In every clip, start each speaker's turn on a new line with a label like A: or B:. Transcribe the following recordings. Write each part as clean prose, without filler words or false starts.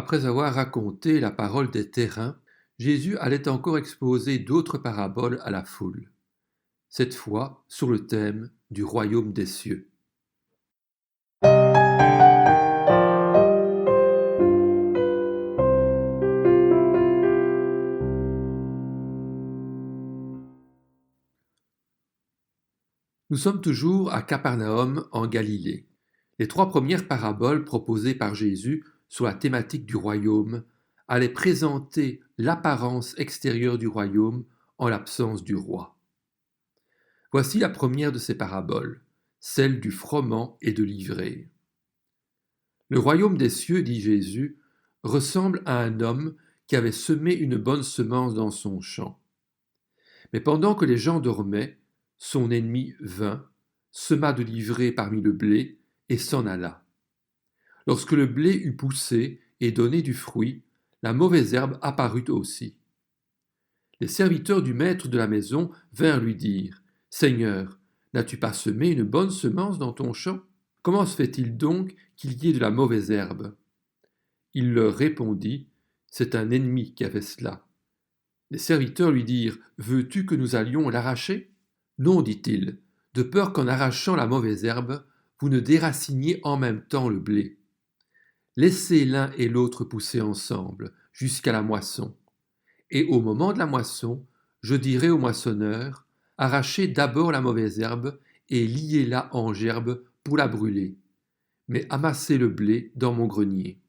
A: Après avoir raconté la parole des terrains, Jésus allait encore exposer d'autres paraboles à la foule, cette fois sur le thème du royaume des cieux. Nous sommes toujours à Capernaum en Galilée. Les trois premières paraboles proposées par Jésus sur la thématique du royaume allaient présenter l'apparence extérieure du royaume en l'absence du roi. Voici la première de ces paraboles, celle du froment et de l'ivraie. Le royaume des cieux, dit Jésus, ressemble à un homme qui avait semé une bonne semence dans son champ. Mais pendant que les gens dormaient, son ennemi vint, sema de l'ivraie parmi le blé et s'en alla. Lorsque le blé eut poussé et donné du fruit, la mauvaise herbe apparut aussi. Les serviteurs du maître de la maison vinrent lui dire : « Seigneur, n'as-tu pas semé une bonne semence dans ton champ ? Comment se fait-il donc qu'il y ait de la mauvaise herbe ? » Il leur répondit : « C'est un ennemi qui a fait cela. » Les serviteurs lui dirent : « Veux-tu que nous allions l'arracher ? » « Non, dit-il, de peur qu'en arrachant la mauvaise herbe, vous ne déraciniez en même temps le blé. Laissez l'un et l'autre pousser ensemble, jusqu'à la moisson. Et au moment de la moisson, je dirai au moissonneur : arrachez d'abord la mauvaise herbe et liez-la en gerbe pour la brûler, mais amassez le blé dans mon grenier. »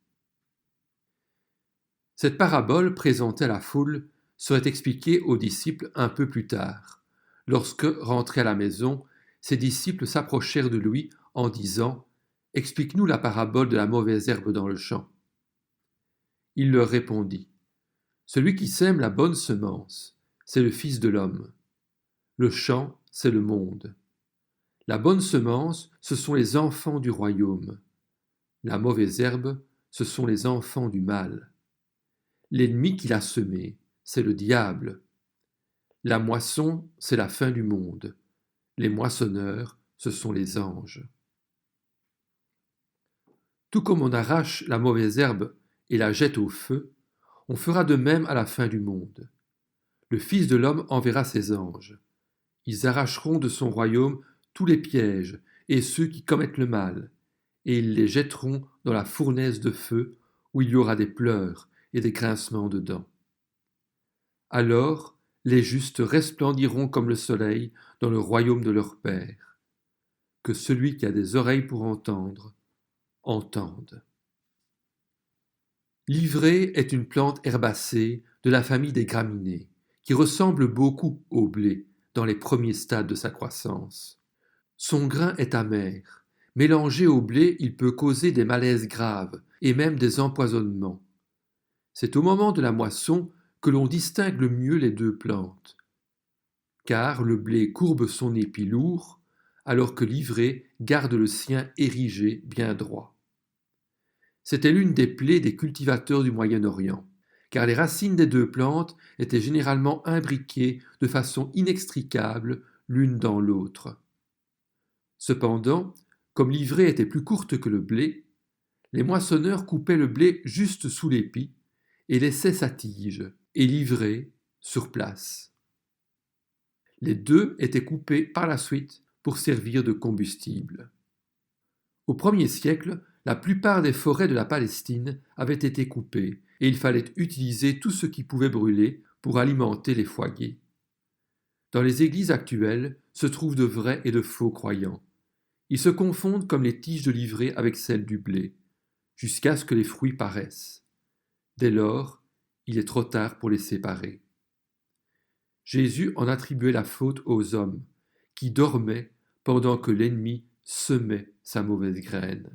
A: Cette parabole présentée à la foule serait expliquée aux disciples un peu plus tard. Lorsque, rentrés à la maison, ses disciples s'approchèrent de lui en disant : « Explique-nous la parabole de la mauvaise herbe dans le champ. » Il leur répondit : « Celui qui sème la bonne semence, c'est le Fils de l'homme. Le champ, c'est le monde. La bonne semence, ce sont les enfants du royaume. La mauvaise herbe, ce sont les enfants du mal. L'ennemi qui l'a semé, c'est le diable. La moisson, c'est la fin du monde. Les moissonneurs, ce sont les anges. » Tout comme on arrache la mauvaise herbe et la jette au feu, on fera de même à la fin du monde. Le Fils de l'homme enverra ses anges. Ils arracheront de son royaume tous les pièges et ceux qui commettent le mal, et ils les jetteront dans la fournaise de feu où il y aura des pleurs et des grincements de dents. Alors, les justes resplendiront comme le soleil dans le royaume de leur Père. Que celui qui a des oreilles pour entendre, entende. L'ivraie est une plante herbacée de la famille des graminées, qui ressemble beaucoup au blé dans les premiers stades de sa croissance. Son grain est amer. Mélangé au blé, il peut causer des malaises graves et même des empoisonnements. C'est au moment de la moisson que l'on distingue le mieux les deux plantes, car le blé courbe son épi lourd, alors que l'ivraie garde le sien érigé bien droit. C'était l'une des plaies des cultivateurs du Moyen-Orient, car les racines des deux plantes étaient généralement imbriquées de façon inextricable l'une dans l'autre. Cependant, comme l'ivraie était plus courte que le blé, les moissonneurs coupaient le blé juste sous l'épi et laissaient sa tige, et l'ivraie sur place. Les deux étaient coupés par la suite pour servir de combustible. Au 1er siècle, la plupart des forêts de la Palestine avaient été coupées et il fallait utiliser tout ce qui pouvait brûler pour alimenter les foyers. Dans les églises actuelles se trouvent de vrais et de faux croyants. Ils se confondent comme les tiges de l'ivraie avec celles du blé, jusqu'à ce que les fruits paraissent. Dès lors, il est trop tard pour les séparer. Jésus en attribuait la faute aux hommes, qui dormaient pendant que l'ennemi semait sa mauvaise graine.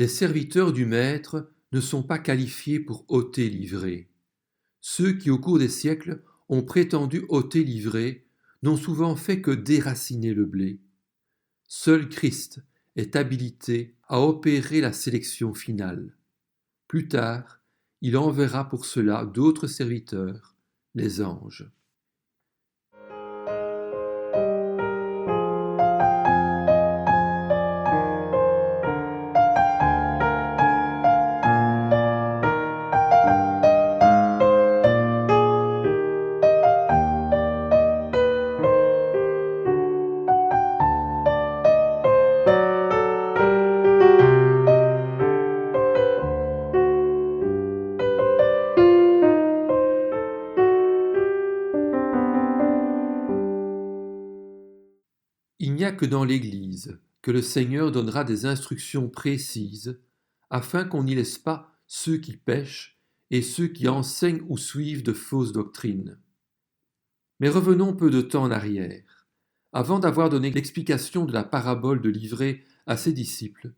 A: les serviteurs du Maître ne sont pas qualifiés pour ôter l'ivraie. Ceux qui, au cours des siècles, ont prétendu ôter l'ivraie n'ont souvent fait que déraciner le blé. Seul Christ est habilité à opérer la sélection finale. Plus tard, il enverra pour cela d'autres serviteurs, les anges. Il n'y a que dans l'Église que le Seigneur donnera des instructions précises afin qu'on n'y laisse pas ceux qui pêchent et ceux qui enseignent ou suivent de fausses doctrines. Mais revenons peu de temps en arrière. Avant d'avoir donné l'explication de la parabole de l'ivraie à ses disciples,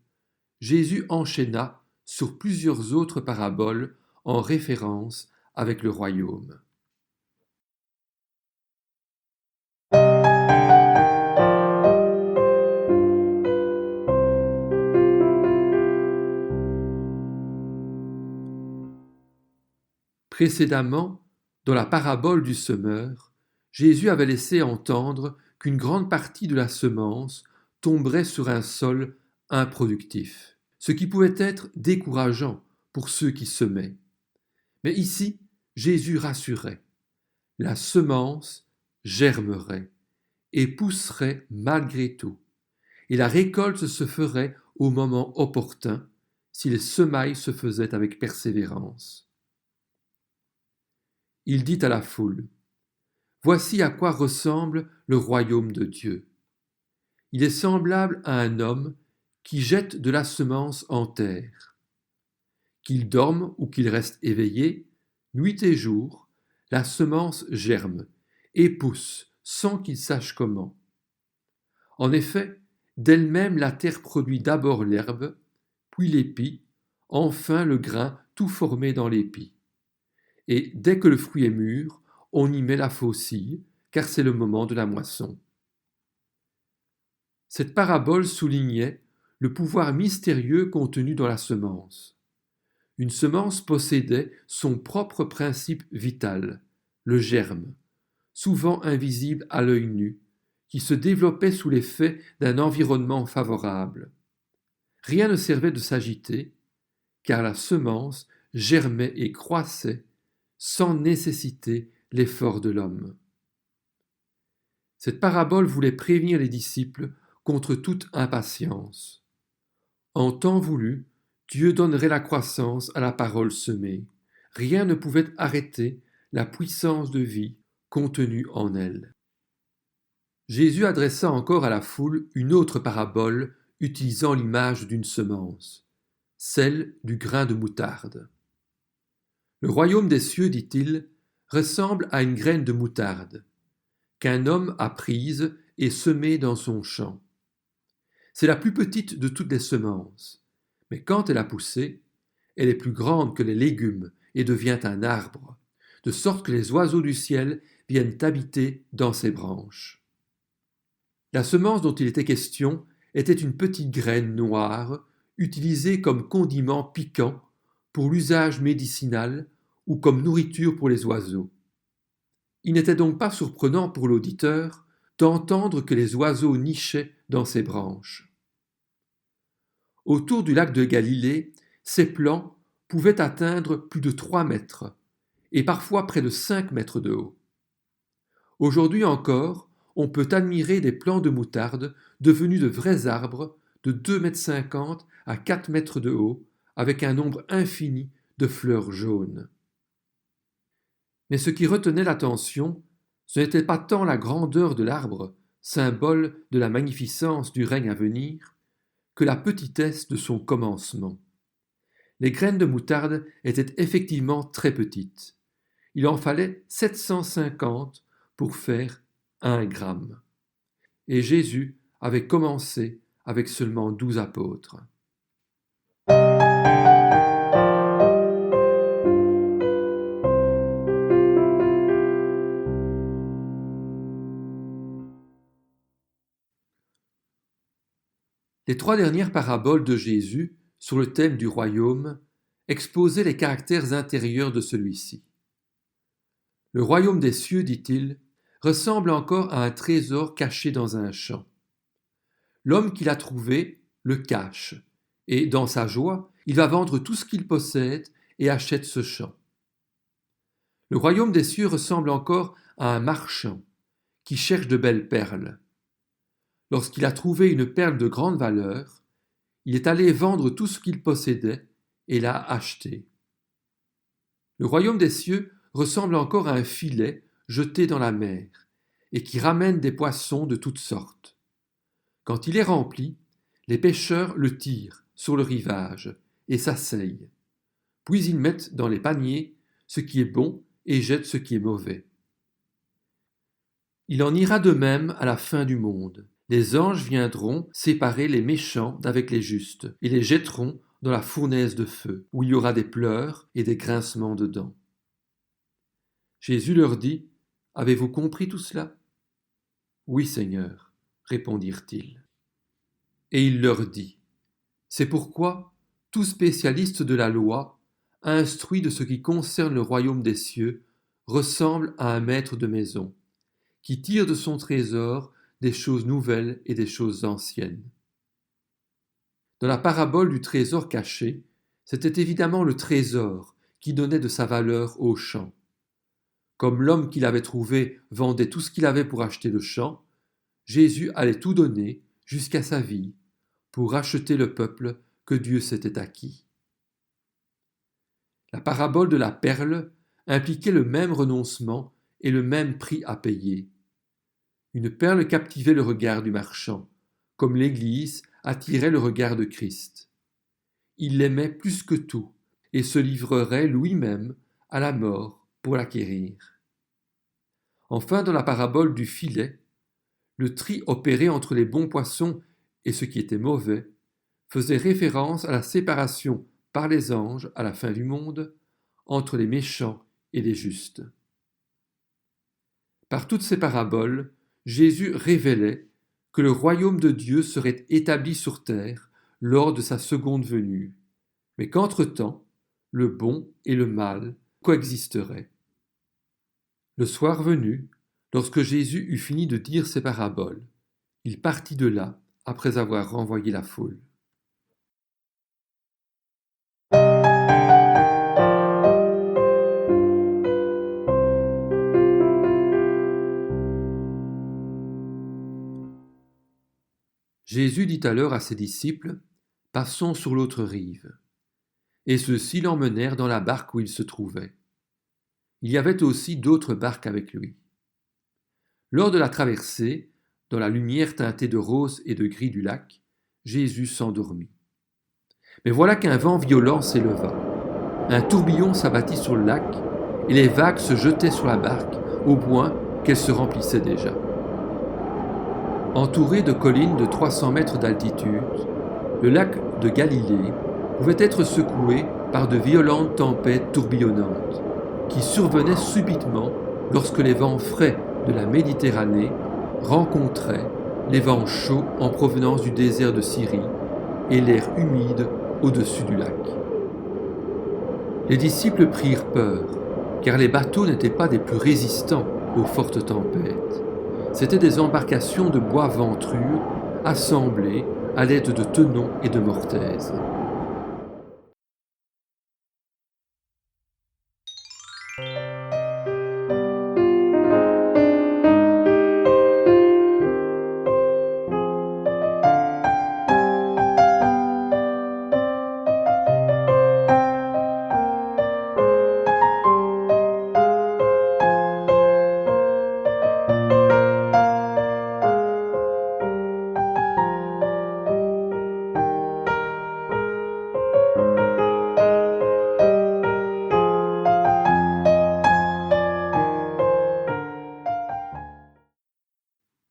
A: Jésus enchaîna sur plusieurs autres paraboles en référence avec le royaume. Précédemment, dans la parabole du semeur, Jésus avait laissé entendre qu'une grande partie de la semence tomberait sur un sol improductif, ce qui pouvait être décourageant pour ceux qui semaient. Mais ici, Jésus rassurait. La semence germerait et pousserait malgré tout, et la récolte se ferait au moment opportun si les semailles se faisaient avec persévérance. Il dit à la foule, « Voici à quoi ressemble le royaume de Dieu. Il est semblable à un homme qui jette de la semence en terre. Qu'il dorme ou qu'il reste éveillé, nuit et jour, la semence germe et pousse sans qu'il sache comment. En effet, d'elle-même la terre produit d'abord l'herbe, puis l'épi, enfin le grain tout formé dans l'épi. Et dès que le fruit est mûr, on y met la faucille, car c'est le moment de la moisson. » Cette parabole soulignait le pouvoir mystérieux contenu dans la semence. Une semence possédait son propre principe vital, le germe, souvent invisible à l'œil nu, qui se développait sous l'effet d'un environnement favorable. Rien ne servait de s'agiter, car la semence germait et croissait sans nécessiter l'effort de l'homme. Cette parabole voulait prévenir les disciples contre toute impatience. En temps voulu, Dieu donnerait la croissance à la parole semée. Rien ne pouvait arrêter la puissance de vie contenue en elle. Jésus adressa encore à la foule une autre parabole utilisant l'image d'une semence, celle du grain de moutarde. Le royaume des cieux, dit-il, ressemble à une graine de moutarde, qu'un homme a prise et semée dans son champ. C'est la plus petite de toutes les semences, mais quand elle a poussé, elle est plus grande que les légumes et devient un arbre, de sorte que les oiseaux du ciel viennent habiter dans ses branches. La semence dont il était question était une petite graine noire utilisée comme condiment piquant pour l'usage médicinal ou comme nourriture pour les oiseaux. Il n'était donc pas surprenant pour l'auditeur d'entendre que les oiseaux nichaient dans ses branches. Autour du lac de Galilée, ces plants pouvaient atteindre plus de 3 mètres et parfois près de 5 mètres de haut. Aujourd'hui encore, on peut admirer des plants de moutarde devenus de vrais arbres de 2,50 m à 4 mètres de haut, avec un nombre infini de fleurs jaunes. Mais ce qui retenait l'attention, ce n'était pas tant la grandeur de l'arbre, symbole de la magnificence du règne à venir, que la petitesse de son commencement. Les graines de moutarde étaient effectivement très petites. Il en fallait 750 pour faire 1 gramme. Et Jésus avait commencé avec seulement 12 apôtres. Les 3 dernières paraboles de Jésus sur le thème du royaume exposaient les caractères intérieurs de celui-ci. Le royaume des cieux, dit-il, ressemble encore à un trésor caché dans un champ. L'homme qui l'a trouvé le cache, et dans sa joie, il va vendre tout ce qu'il possède et achète ce champ. Le royaume des cieux ressemble encore à un marchand qui cherche de belles perles. Lorsqu'il a trouvé une perle de grande valeur, il est allé vendre tout ce qu'il possédait et l'a acheté. Le royaume des cieux ressemble encore à un filet jeté dans la mer et qui ramène des poissons de toutes sortes. Quand il est rempli, les pêcheurs le tirent sur le rivage et s'asseyent. Puis ils mettent dans les paniers ce qui est bon et jettent ce qui est mauvais. Il en ira de même à la fin du monde. Les anges viendront séparer les méchants d'avec les justes et les jetteront dans la fournaise de feu, où il y aura des pleurs et des grincements de dents. Jésus leur dit : « Avez-vous compris tout cela ? » ?»« Oui, Seigneur, répondirent-ils. Et il leur dit : « C'est pourquoi tout spécialiste de la loi, instruit de ce qui concerne le royaume des cieux, ressemble à un maître de maison, qui tire de son trésor des choses nouvelles et des choses anciennes. » Dans la parabole du trésor caché, c'était évidemment le trésor qui donnait de sa valeur au champ. Comme l'homme qui l'avait trouvé vendait tout ce qu'il avait pour acheter le champ, Jésus allait tout donner, jusqu'à sa vie, pour racheter le peuple que Dieu s'était acquis. La parabole de la perle impliquait le même renoncement et le même prix à payer. Une perle captivait le regard du marchand, comme l'Église attirait le regard de Christ. Il l'aimait plus que tout et se livrerait lui-même à la mort pour l'acquérir. Enfin, dans la parabole du filet, le tri opéré entre les bons poissons et ce qui était mauvais faisait référence à la séparation par les anges à la fin du monde entre les méchants et les justes. Par toutes ces paraboles, Jésus révélait que le royaume de Dieu serait établi sur terre lors de sa seconde venue, mais qu'entre-temps, le bon et le mal coexisteraient. Le soir venu, lorsque Jésus eut fini de dire ces paraboles, il partit de là après avoir renvoyé la foule. Jésus dit alors à ses disciples : « Passons sur l'autre rive. » Et ceux-ci l'emmenèrent dans la barque où il se trouvait. Il y avait aussi d'autres barques avec lui. Lors de la traversée, dans la lumière teintée de rose et de gris du lac, Jésus s'endormit. Mais voilà qu'un vent violent s'éleva. Un tourbillon s'abattit sur le lac et les vagues se jetaient sur la barque au point qu'elle se remplissait déjà. Entouré de collines de 300 mètres d'altitude, le lac de Galilée pouvait être secoué par de violentes tempêtes tourbillonnantes qui survenaient subitement lorsque les vents frais de la Méditerranée rencontraient les vents chauds en provenance du désert de Syrie et l'air humide au-dessus du lac. Les disciples prirent peur, car les bateaux n'étaient pas des plus résistants aux fortes tempêtes. C'étaient des embarcations de bois ventru assemblées à l'aide de tenons et de mortaises.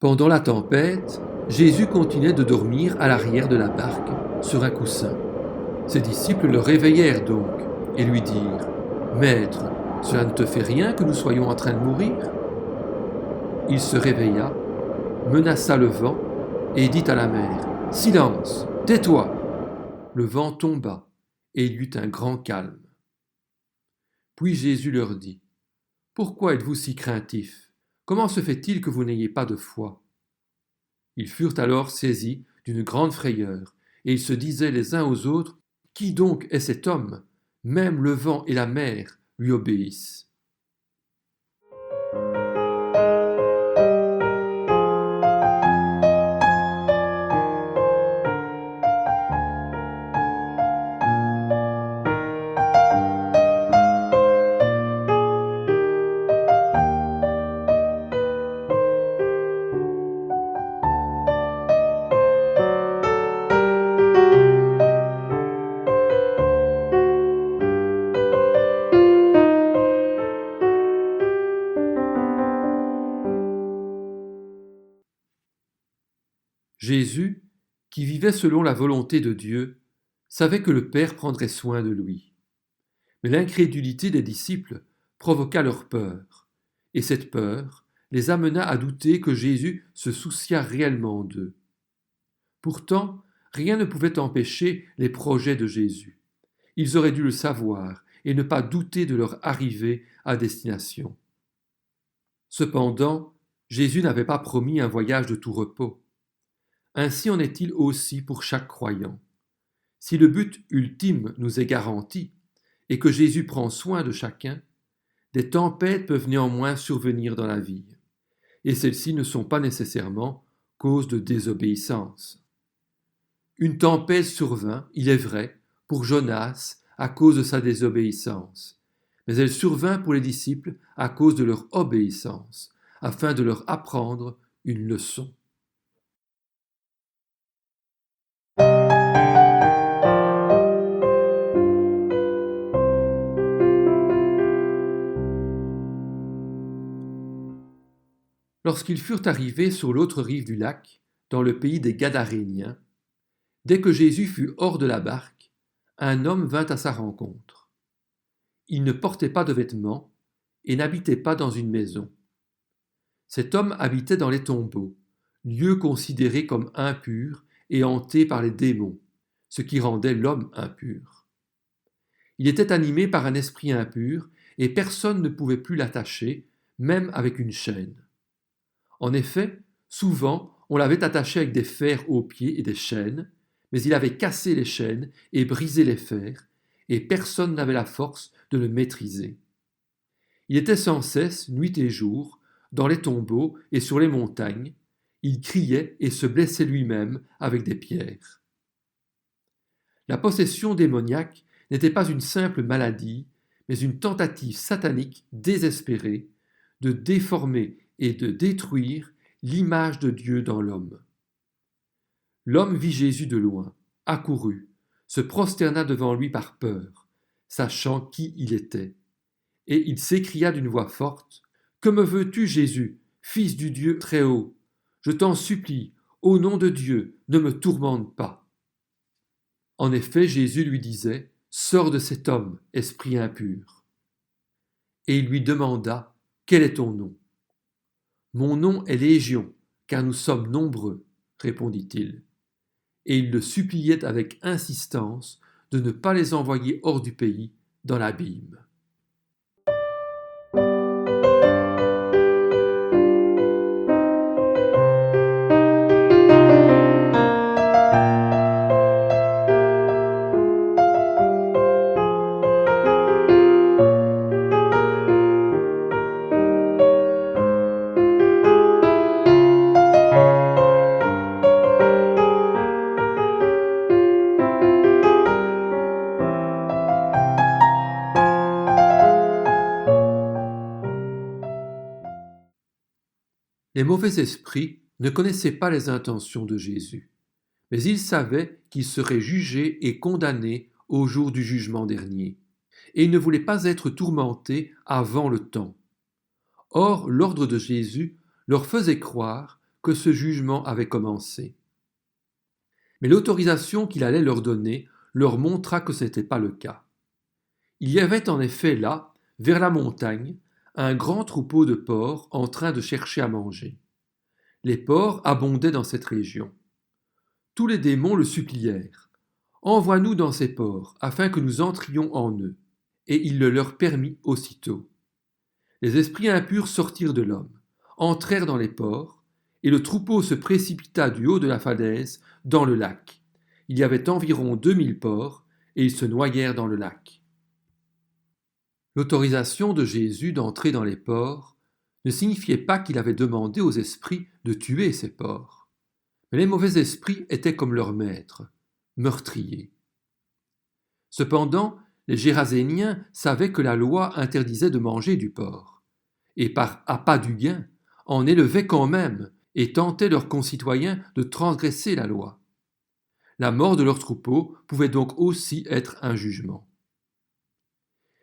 A: Pendant la tempête, Jésus continuait de dormir à l'arrière de la barque, sur un coussin. Ses disciples le réveillèrent donc et lui dirent : « Maître, cela ne te fait rien que nous soyons en train de mourir ?» Il se réveilla, menaça le vent et dit à la mer : « Silence, tais-toi !» Le vent tomba et il y eut un grand calme. Puis Jésus leur dit : « Pourquoi êtes-vous si craintifs ? Comment se fait-il que vous n'ayez pas de foi ?» Ils furent alors saisis d'une grande frayeur et ils se disaient les uns aux autres : « Qui donc est cet homme ? Même le vent et la mer lui obéissent. » Jésus, qui vivait selon la volonté de Dieu, savait que le Père prendrait soin de lui. Mais l'incrédulité des disciples provoqua leur peur, et cette peur les amena à douter que Jésus se souciât réellement d'eux. Pourtant, rien ne pouvait empêcher les projets de Jésus. Ils auraient dû le savoir et ne pas douter de leur arrivée à destination. Cependant, Jésus n'avait pas promis un voyage de tout repos. Ainsi en est-il aussi pour chaque croyant. Si le but ultime nous est garanti et que Jésus prend soin de chacun, des tempêtes peuvent néanmoins survenir dans la vie, et celles-ci ne sont pas nécessairement cause de désobéissance. Une tempête survint, il est vrai, pour Jonas à cause de sa désobéissance, mais elle survint pour les disciples à cause de leur obéissance, afin de leur apprendre une leçon. Lorsqu'ils furent arrivés sur l'autre rive du lac, dans le pays des Gadaréniens, dès que Jésus fut hors de la barque, un homme vint à sa rencontre. Il ne portait pas de vêtements et n'habitait pas dans une maison. Cet homme habitait dans les tombeaux, lieu considéré comme impur et hanté par les démons, ce qui rendait l'homme impur. Il était animé par un esprit impur et personne ne pouvait plus l'attacher, même avec une chaîne. En effet, souvent, on l'avait attaché avec des fers aux pieds et des chaînes, mais il avait cassé les chaînes et brisé les fers, et personne n'avait la force de le maîtriser. Il était sans cesse, nuit et jour, dans les tombeaux et sur les montagnes, il criait et se blessait lui-même avec des pierres. La possession démoniaque n'était pas une simple maladie, mais une tentative satanique désespérée de déformer et de détruire l'image de Dieu dans l'homme. L'homme vit Jésus de loin, accourut, se prosterna devant lui par peur, sachant qui il était, et il s'écria d'une voix forte : « Que me veux-tu, Jésus, fils du Dieu très haut ? Je t'en supplie, au nom de Dieu, ne me tourmente pas. » En effet, Jésus lui disait : « Sors de cet homme, esprit impur. » Et il lui demanda : « Quel est ton nom ? » « Mon nom est Légion, car nous sommes nombreux, » répondit-il. Et il le suppliait avec insistance de ne pas les envoyer hors du pays, dans l'abîme. Les mauvais esprits ne connaissaient pas les intentions de Jésus, mais ils savaient qu'il serait jugé et condamné au jour du jugement dernier, et ils ne voulaient pas être tourmentés avant le temps. Or, l'ordre de Jésus leur faisait croire que ce jugement avait commencé. Mais l'autorisation qu'il allait leur donner leur montra que ce n'était pas le cas. Il y avait en effet là, vers la montagne, un grand troupeau de porcs en train de chercher à manger. Les porcs abondaient dans cette région. Tous les démons le supplièrent. Envoie-nous dans ces porcs, afin que nous entrions en eux. Et il le leur permit aussitôt. Les esprits impurs sortirent de l'homme, entrèrent dans les porcs, et le troupeau se précipita du haut de la falaise dans le lac. Il y avait environ 2000 porcs, et ils se noyèrent dans le lac. L'autorisation de Jésus d'entrer dans les porcs ne signifiait pas qu'il avait demandé aux esprits de tuer ces porcs. Mais les mauvais esprits étaient comme leur maître, meurtriers. Cependant, les Géraséniens savaient que la loi interdisait de manger du porc, et par appât du gain, en élevaient quand même et tentaient leurs concitoyens de transgresser la loi. La mort de leur troupeau pouvait donc aussi être un jugement.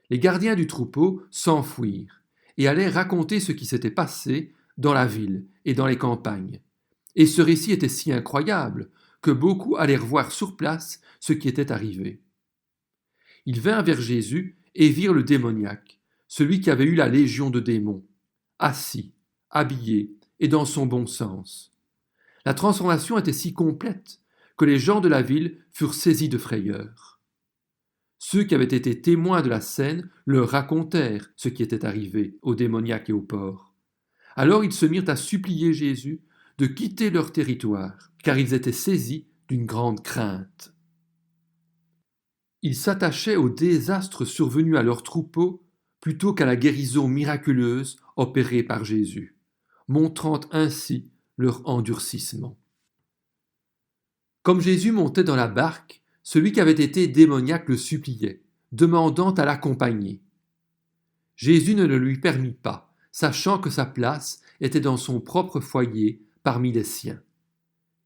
A: Les gardiens du troupeau s'enfuirent et allèrent raconter ce qui s'était passé dans la ville et dans les campagnes. Et ce récit était si incroyable que beaucoup allèrent voir sur place ce qui était arrivé. Ils vinrent vers Jésus et virent le démoniaque, celui qui avait eu la légion de démons, assis, habillé et dans son bon sens. La transformation était si complète que les gens de la ville furent saisis de frayeur. Ceux qui avaient été témoins de la scène leur racontèrent ce qui était arrivé aux démoniaques et aux porcs. Alors ils se mirent à supplier Jésus de quitter leur territoire, car ils étaient saisis d'une grande crainte. Ils s'attachaient au désastre survenu à leur troupeau plutôt qu'à la guérison miraculeuse opérée par Jésus, montrant ainsi leur endurcissement. Comme Jésus montait dans la barque, celui qui avait été démoniaque le suppliait, demandant à l'accompagner. Jésus ne le lui permit pas, sachant que sa place était dans son propre foyer parmi les siens.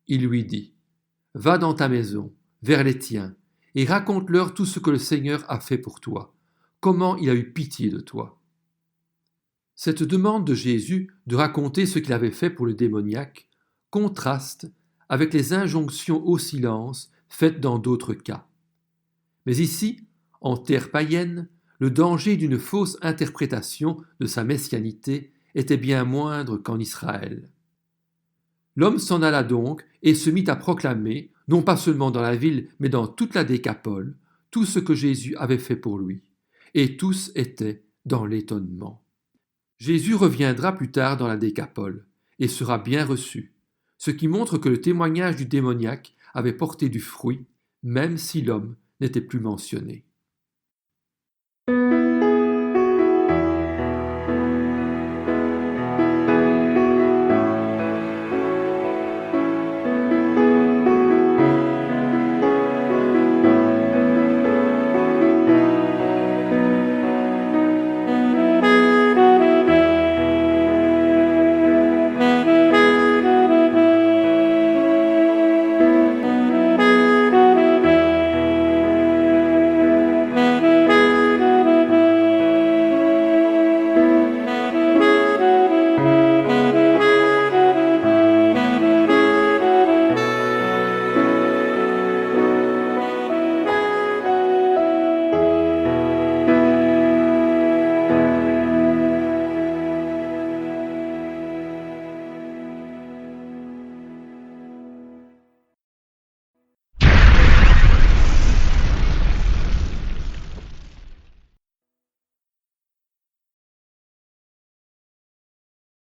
A: Il lui dit « Va dans ta maison, vers les tiens, et raconte-leur tout ce que le Seigneur a fait pour toi, comment il a eu pitié de toi. » Cette demande de Jésus de raconter ce qu'il avait fait pour le démoniaque contraste avec les injonctions au silence faites dans d'autres cas. Mais ici, en terre païenne, le danger d'une fausse interprétation de sa messianité était bien moindre qu'en Israël. L'homme s'en alla donc et se mit à proclamer, non pas seulement dans la ville, mais dans toute la Décapole, tout ce que Jésus avait fait pour lui. Et tous étaient dans l'étonnement. Jésus reviendra plus tard dans la Décapole et sera bien reçu, ce qui montre que le témoignage du démoniaque avait porté du fruit, même si l'homme n'était plus mentionné.